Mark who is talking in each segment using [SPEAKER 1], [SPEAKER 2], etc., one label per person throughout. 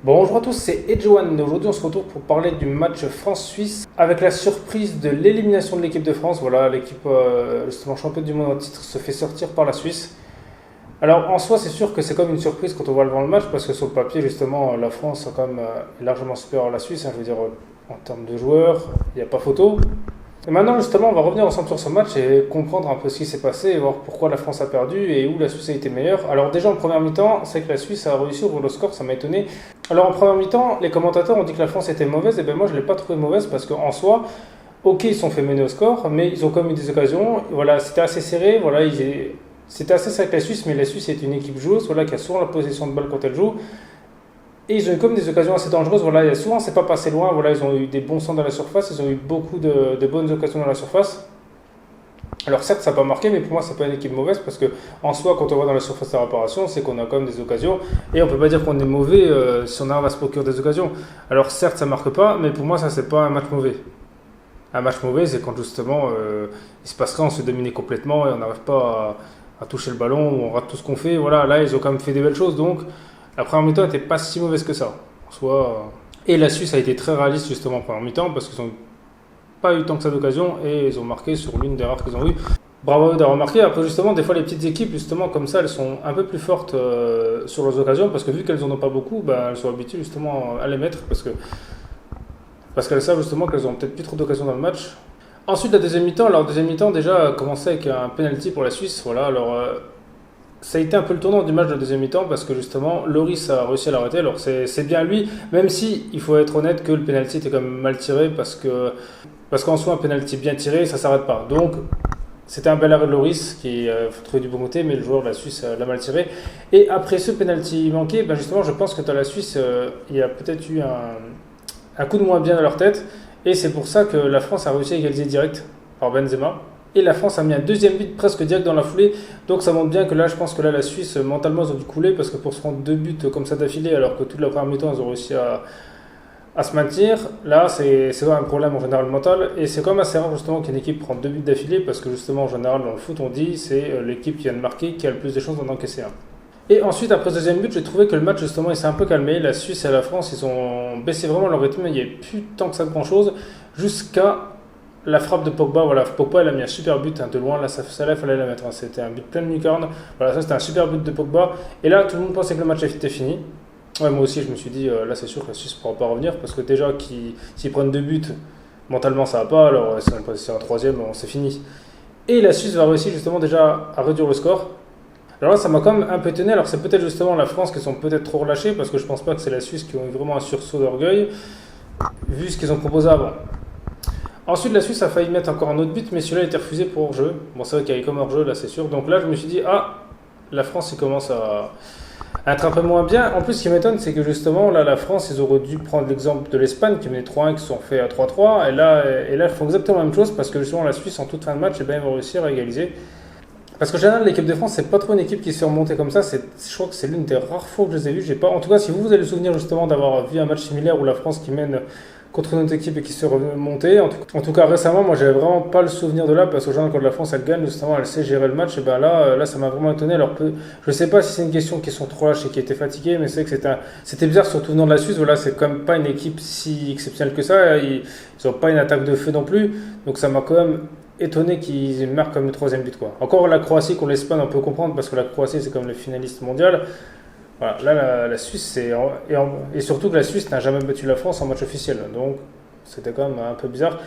[SPEAKER 1] Bonjour à tous, c'est Edjoan. Aujourd'hui, on se retrouve pour parler du match France-Suisse avec la surprise de l'élimination de l'équipe de France. Voilà, l'équipe justement championne du monde en titre se fait sortir par la Suisse. Alors en soi, c'est sûr que c'est comme une surprise quand on voit le match parce que sur le papier, justement, la France est quand même largement supérieure à la Suisse. Je veux dire, en termes de joueurs, il n'y a pas photo. Et maintenant, justement, on va revenir ensemble sur ce match et comprendre un peu ce qui s'est passé et voir pourquoi la France a perdu et où la Suisse a été meilleure. Alors déjà, en première mi-temps, c'est que la Suisse a réussi à ouvrir le score, ça m'a étonné. Alors en première mi-temps, les commentateurs ont dit que la France était mauvaise, et bien moi je ne l'ai pas trouvé mauvaise parce qu'en soi, ok, ils sont fait mener au score, mais ils ont quand même eu des occasions. Voilà, c'était assez serré, voilà, c'était assez serré avec la Suisse, mais la Suisse est une équipe joueuse, voilà, qui a souvent la possession de balle quand elle joue. Et ils ont eu comme des occasions assez dangereuses. Voilà, souvent, c'est pas passé loin. Voilà, ils ont eu des bons centres dans la surface. Ils ont eu beaucoup de bonnes occasions dans la surface. Alors certes, ça n'a pas marqué, mais pour moi, c'est pas une équipe mauvaise parce que en soi, quand on va dans la surface de réparation, c'est qu'on a quand même des occasions. Et on peut pas dire qu'on est mauvais si on arrive à se procurer des occasions. Alors certes, ça marque pas, mais pour moi, ça c'est pas un match mauvais. Un match mauvais, c'est quand justement il se passerait, on se fait dominer complètement et on n'arrive pas à toucher le ballon, ou on rate tout ce qu'on fait. Voilà, là, ils ont quand même fait des belles choses, donc. La première mi-temps n'était pas si mauvaise que ça. En soi, et la Suisse a été très réaliste justement en première mi-temps parce qu'ils n'ont pas eu tant que ça d'occasion et ils ont marqué sur l'une des rares qu'ils ont eues. Bravo à eux d'avoir marqué. Après justement, des fois les petites équipes justement comme ça, elles sont un peu plus fortes sur leurs occasions parce que vu qu'elles n'en ont pas beaucoup, ben, elles sont habituées justement à les mettre parce qu'elles savent justement qu'elles ont peut-être plus trop d'occasions dans le match. Ensuite la deuxième mi-temps, alors deuxième mi-temps déjà a commencé avec un penalty pour la Suisse. Voilà, alors ça a été un peu le tournant du match de la deuxième mi-temps parce que justement Lloris a réussi à l'arrêter. Alors c'est bien lui, même si il faut être honnête que le penalty était quand même mal tiré parce qu'en soi un penalty bien tiré ça s'arrête pas. Donc c'était un bel arrêt de Lloris qui a trouvé du bon côté, mais le joueur de la Suisse l'a mal tiré. Et après ce penalty manqué, ben justement je pense que dans la Suisse il y a peut-être eu un coup de moins bien dans leur tête et c'est pour ça que la France a réussi à égaliser direct par Benzema. Et la France a mis un deuxième but presque direct dans la foulée. Donc ça montre bien que là, je pense que là, la Suisse, mentalement, ils ont dû couler parce que pour se prendre deux buts comme ça d'affilée, alors que toute la première mi-temps, ils ont réussi à se maintenir, là, c'est quand même un problème en général mental. Et c'est quand même assez rare justement qu'une équipe prenne deux buts d'affilée parce que justement, en général, dans le foot, on dit c'est l'équipe qui vient de marquer qui a le plus de chances d'en encaisser un. Et ensuite, après ce deuxième but, j'ai trouvé que le match, justement, il s'est un peu calmé. La Suisse et la France, ils ont baissé vraiment leur rythme. Il n'y avait plus tant que ça de grand-chose jusqu'à la frappe de Pogba. Voilà, Pogba, il a mis un super but de loin. Là, ça là, il fallait la mettre. C'était un but plein de lucarne. Voilà, ça, c'était un super but de Pogba. Et là, tout le monde pensait que le match était fini. Ouais, moi aussi, je me suis dit, là, c'est sûr que la Suisse ne pourra pas revenir parce que déjà, s'ils prennent deux buts, mentalement, ça va pas. Alors, si on passe un troisième, c'est fini. Et la Suisse va réussir justement déjà à réduire le score. Alors là, ça m'a quand même un peu étonné. Alors, c'est peut-être justement la France qui sont peut-être trop relâchés parce que je pense pas que c'est la Suisse qui ont eu vraiment un sursaut d'orgueil vu ce qu'ils ont proposé avant. Ensuite, la Suisse a failli mettre encore un autre but, mais celui-là a été refusé pour hors-jeu. Bon, c'est vrai qu'il y avait comme hors-jeu, là, c'est sûr. Donc là, je me suis dit, la France, il commence à être un peu moins bien. En plus, ce qui m'étonne, c'est que justement, là, la France, ils auraient dû prendre l'exemple de l'Espagne, qui menait 3-1, qui se sont fait à 3-3. Et là, ils font exactement la même chose, parce que justement, la Suisse, en toute fin de match, ils vont réussir à égaliser. Parce qu'en général, l'équipe de France, c'est pas trop une équipe qui se fait remonter comme ça. Je crois que c'est l'une des rares fois que je les ai vus. J'ai pas, en tout cas, si vous avez le souvenir justement d'avoir vu un match similaire où la France qui mène contre notre équipe et qui se remontait. En tout cas, récemment, moi, j'avais vraiment pas le souvenir de là parce que quand la France elle gagne, justement, elle sait gérer le match. Et ben là, ça m'a vraiment étonné. Alors, je sais pas si c'est une question qu'ils sont trop lâches et qui étaient fatigués, mais c'est que c'était bizarre, surtout venant de la Suisse. Voilà, c'est quand même pas une équipe si exceptionnelle que ça. Ils ont pas une attaque de feu non plus. Donc, ça m'a quand même étonné qu'ils marquent comme le troisième but, quoi. Encore la Croatie qu'on l'Espagne, on peut comprendre parce que la Croatie, c'est comme le finaliste mondial. Voilà, là, la Suisse, et surtout que la Suisse n'a jamais battu la France en match officiel. Donc, c'était quand même un peu bizarre.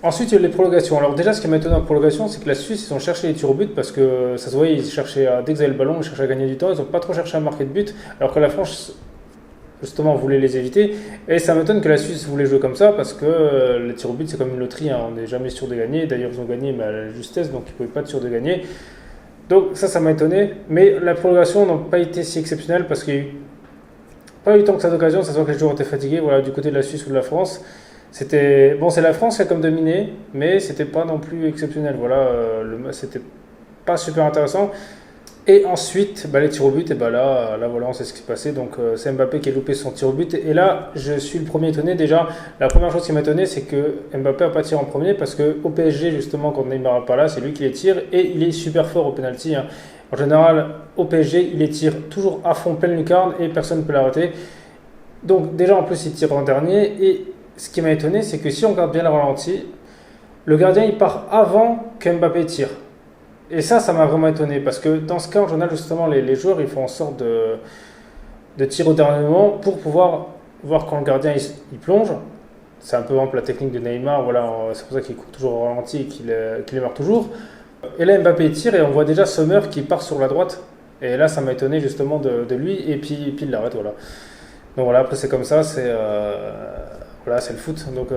[SPEAKER 1] Ensuite, il y a eu les prolongations. Alors, déjà, ce qui m'a étonné en prolongation, c'est que la Suisse, ils ont cherché les tirs au but parce que ça se voyait, ils cherchaient dès qu'ils avaient le ballon, ils cherchaient à gagner du temps. Ils n'ont pas trop cherché à marquer de but, alors que la France, justement, voulait les éviter. Et ça m'étonne que la Suisse voulait jouer comme ça parce que les tirs au but, c'est comme une loterie. Hein, on n'est jamais sûr de gagner. D'ailleurs, ils ont gagné, mais à la justesse, donc ils ne pouvaient pas être sûrs de gagner. Donc ça m'a étonné, mais la prolongation n'a pas été si exceptionnelle parce qu'il n'y a pas eu tant que ça d'occasion, ça se voit que les joueurs étaient fatigués, voilà, du côté de la Suisse ou de la France. C'est la France qui a comme dominé, mais c'était pas non plus exceptionnel, voilà, c'était pas super intéressant. Et ensuite, les tirs au but, et là, voilà, on sait ce qui s'est passé. Donc, c'est Mbappé qui a loupé son tir au but. Et là, je suis le premier étonné. Déjà, la première chose qui m'a étonné, c'est que Mbappé n'a pas tiré en premier parce qu'au PSG, justement, quand Neymar n'est pas là, c'est lui qui les tire. Et il est super fort au penalty. Hein. En général, au PSG, il les tire toujours à fond, pleine lucarne et personne ne peut l'arrêter. Donc déjà en plus il tire en dernier et ce qui m'a étonné c'est que si on regarde bien le ralenti, le gardien il part avant que Mbappé tire. Et ça m'a vraiment étonné parce que dans ce cas en général justement les joueurs ils font en sorte de tirer au dernier moment pour pouvoir voir quand le gardien il plonge. C'est un peu la technique de Neymar, voilà, c'est pour ça qu'il court toujours au ralenti et qu'il les marque toujours. Et là Mbappé tire et on voit déjà Sommer qui part sur la droite. Et là ça m'a étonné justement de lui et puis il l'arrête, voilà. Donc voilà, après c'est comme ça, voilà, c'est le foot. Donc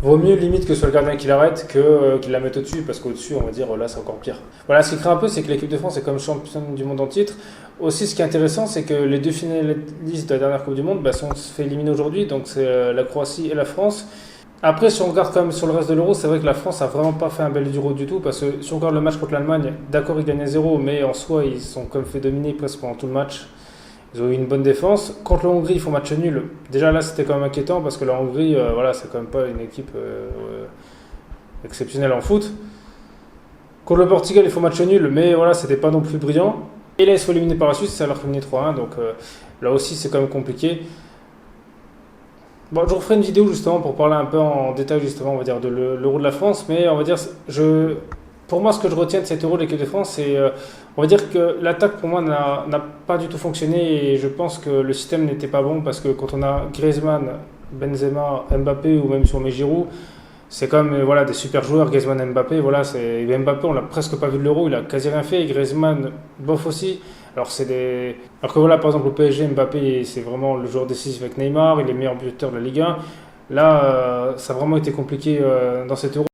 [SPEAKER 1] vaut mieux limite que ce soit le gardien qui l'arrête que qu'il la mette au-dessus, parce qu'au-dessus, on va dire, là c'est encore pire. Voilà, ce qui craint un peu, c'est que l'équipe de France est comme championne du monde en titre. Aussi, ce qui est intéressant, c'est que les deux finalistes de la dernière Coupe du Monde sont fait éliminer aujourd'hui, donc c'est la Croatie et la France. Après, si on regarde quand même sur le reste de l'Euro, c'est vrai que la France a vraiment pas fait un bel Euro du tout, parce que si on regarde le match contre l'Allemagne, d'accord, ils gagnaient 0, mais en soi, ils sont comme fait dominer presque pendant tout le match. Ils ont eu une bonne défense. Contre la Hongrie, ils font match nul. Déjà là, c'était quand même inquiétant parce que la Hongrie, voilà, c'est quand même pas une équipe exceptionnelle en foot. Contre le Portugal, ils font match nul, mais voilà, c'était pas non plus brillant. Et là, ils sont éliminés par la Suisse, ça leur fait 3-1, donc là aussi, c'est quand même compliqué. Bon, je referai une vidéo justement pour parler un peu en détail justement, on va dire, de l'Euro de la France, mais on va dire, pour moi, ce que je retiens de cet Euro de l'équipe de France, c'est, on va dire que l'attaque pour moi n'a pas du tout fonctionné et je pense que le système n'était pas bon parce que quand on a Griezmann, Benzema, Mbappé ou même sur mes Giroud, c'est quand même voilà, des super joueurs, Griezmann et Mbappé. Voilà, Mbappé, on l'a presque pas vu de l'Euro, il a quasi rien fait, et Griezmann, bof aussi. Alors que voilà, par exemple, au PSG, Mbappé, c'est vraiment le joueur décisif avec Neymar, il est le meilleur buteur de la Ligue 1. Là, ça a vraiment été compliqué dans cet Euro.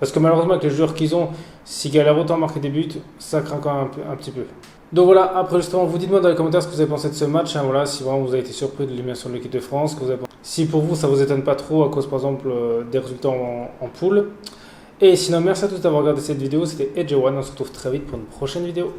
[SPEAKER 1] Parce que malheureusement, avec les joueurs qu'ils ont, s'ils galèrent autant à marquer des buts, ça craint quand même un petit peu. Donc voilà, après justement, vous dites-moi dans les commentaires ce que vous avez pensé de ce match. Hein, voilà, si vraiment vous avez été surpris de l'élimination de l'équipe de France. Si pour vous, ça vous étonne pas trop à cause par exemple des résultats en poule. Et sinon, merci à tous d'avoir regardé cette vidéo. C'était Edge One. On se retrouve très vite pour une prochaine vidéo.